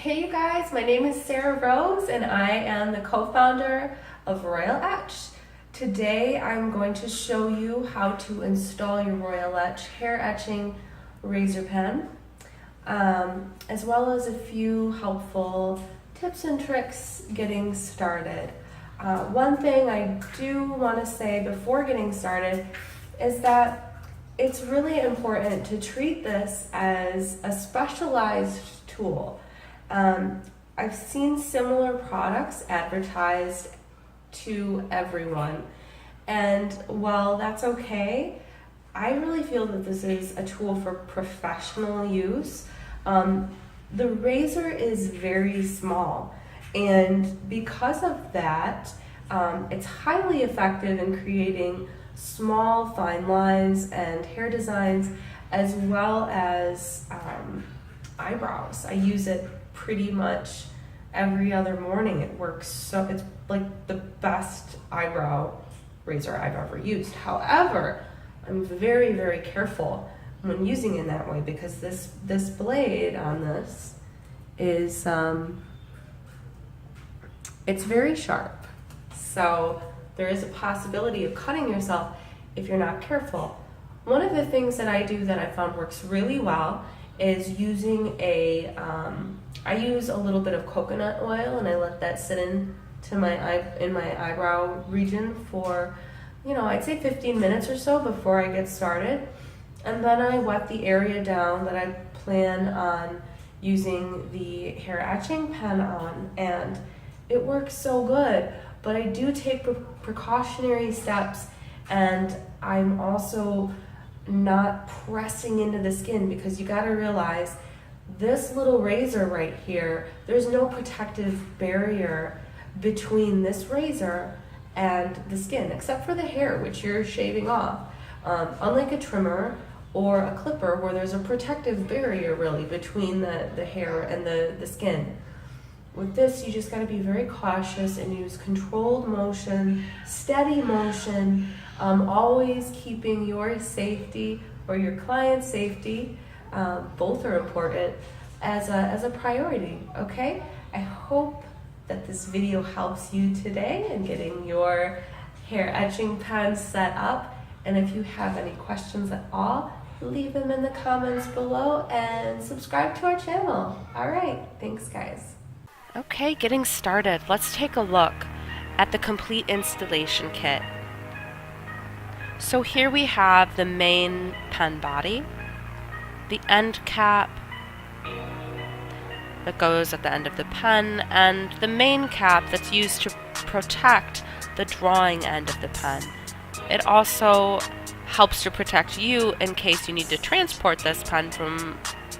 Hey you guys, my name is Sara Rose and I am the co-founder of Royal Etch. Today I'm going to show you how to install your Royal Etch hair etching razor pen, as well as a few helpful tips and tricks getting started. One thing I do want to say before getting started is that it's really important to treat this as a specialized tool. I've seen similar products advertised to everyone, and while that's okay, I really feel that this is a tool for professional use. The razor is very small, and because of that, it's highly effective in creating small fine lines and hair designs, as well as eyebrows. I use it pretty much every other morning. It works so, it's like the best eyebrow razor I've ever used. However, I'm very, very careful when using it in that way because this blade on this is, it's very sharp. So there is a possibility of cutting yourself if you're not careful. One of the things that I do that I found works really well is using I use a little bit of coconut oil and I let that sit in my eyebrow region for, I'd say 15 minutes or so before I get started. And then I wet the area down that I plan on using the hair etching pen on, and it works so good. But I do take precautionary steps, and I'm also not pressing into the skin, because you gotta realize this little razor right here, there's no protective barrier between this razor and the skin, except for the hair, which you're shaving off. Unlike a trimmer or a clipper, where there's a protective barrier really between the hair and the skin. With this, you just gotta be very cautious and use controlled motion, steady motion, always keeping your safety or your client's safety, both are important, as a priority, okay? I hope that this video helps you today in getting your hair etching pen set up. And if you have any questions at all, leave them in the comments below and subscribe to our channel. All right, thanks guys. Okay, getting started. Let's take a look at the complete installation kit. So here we have the main pen body, the end cap that goes at the end of the pen, and the main cap that's used to protect the drawing end of the pen. It also helps to protect you in case you need to transport this pen from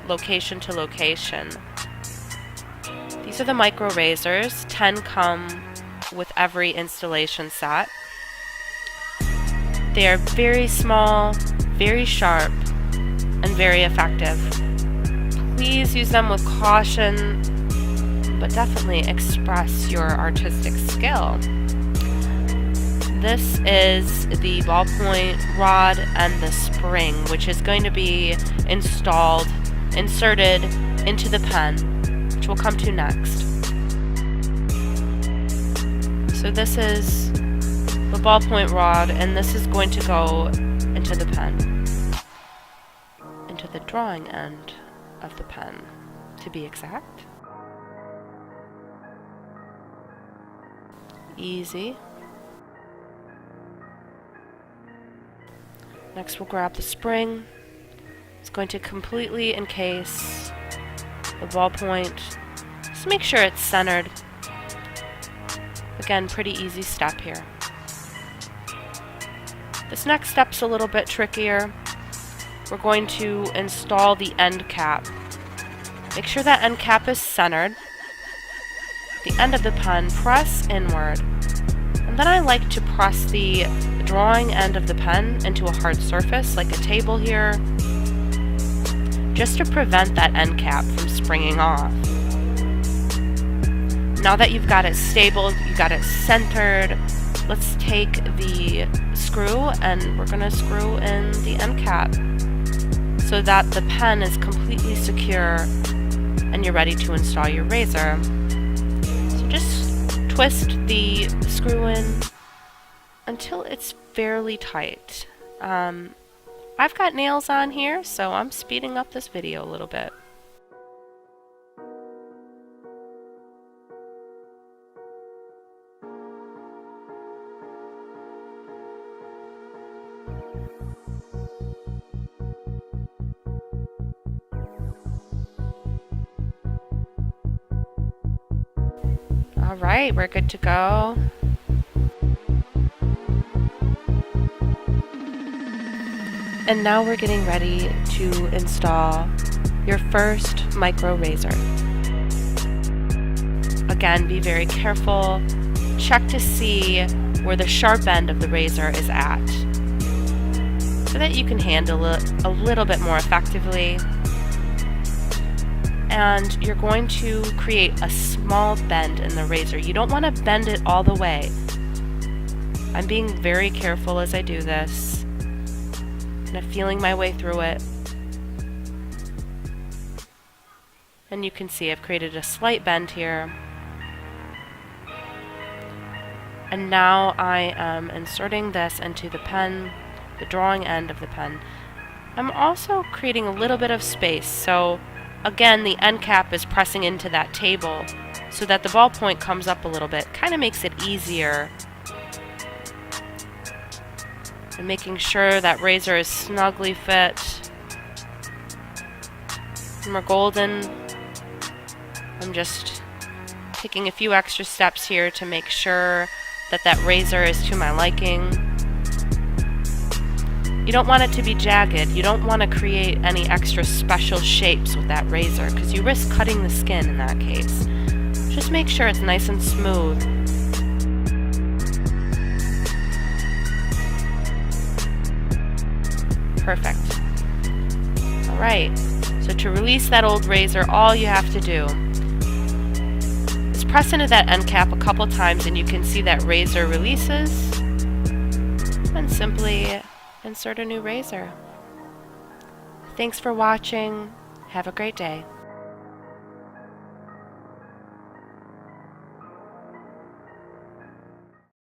location to location. These are the micro razors. 10 come with every installation set. They are very small, very sharp, and very effective. Please use them with caution, but definitely express your artistic skill. This is the ballpoint rod and the spring, which is going to be inserted into the pen, which we'll come to next. So this is the ballpoint rod, and this is going to go into the pen, into the drawing end of the pen, to be exact. Easy. Next we'll grab the spring. It's going to completely encase the ballpoint. Just make sure it's centered. Again, pretty easy step here. This next step's a little bit trickier. We're going to install the end cap. Make sure that end cap is centered. The end of the pen, press inward. And then I like to press the drawing end of the pen into a hard surface, like a table here, just to prevent that end cap from springing off. Now that you've got it stable, you got it centered, let's take the screw and we're gonna screw in the end cap so that the pen is completely secure and you're ready to install your razor. So just twist the screw in until it's fairly tight. I've got nails on here, so I'm speeding up this video a little bit. Alright, we're good to go. And now we're getting ready to install your first micro razor. Again, be very careful. Check to see where the sharp end of the razor is at, so that you can handle it a little bit more effectively. And you're going to create a small bend in the razor. You don't want to bend it all the way. I'm being very careful as I do this. Kind of feeling my way through it. And you can see I've created a slight bend here. And now I am inserting this into the pen, the drawing end of the pen. I'm also creating a little bit of space, so again, the end cap is pressing into that table so that the ballpoint comes up a little bit. Kind of makes it easier. And making sure that razor is snugly fit. And we're golden. I'm just taking a few extra steps here to make sure that that razor is to my liking. You don't want it to be jagged. You don't want to create any extra special shapes with that razor because you risk cutting the skin in that case. Just make sure it's nice and smooth. Perfect. Alright, so to release that old razor, all you have to do is press into that end cap a couple times and you can see that razor releases, and simply insert a new razor. Thanks for watching. Have a great day.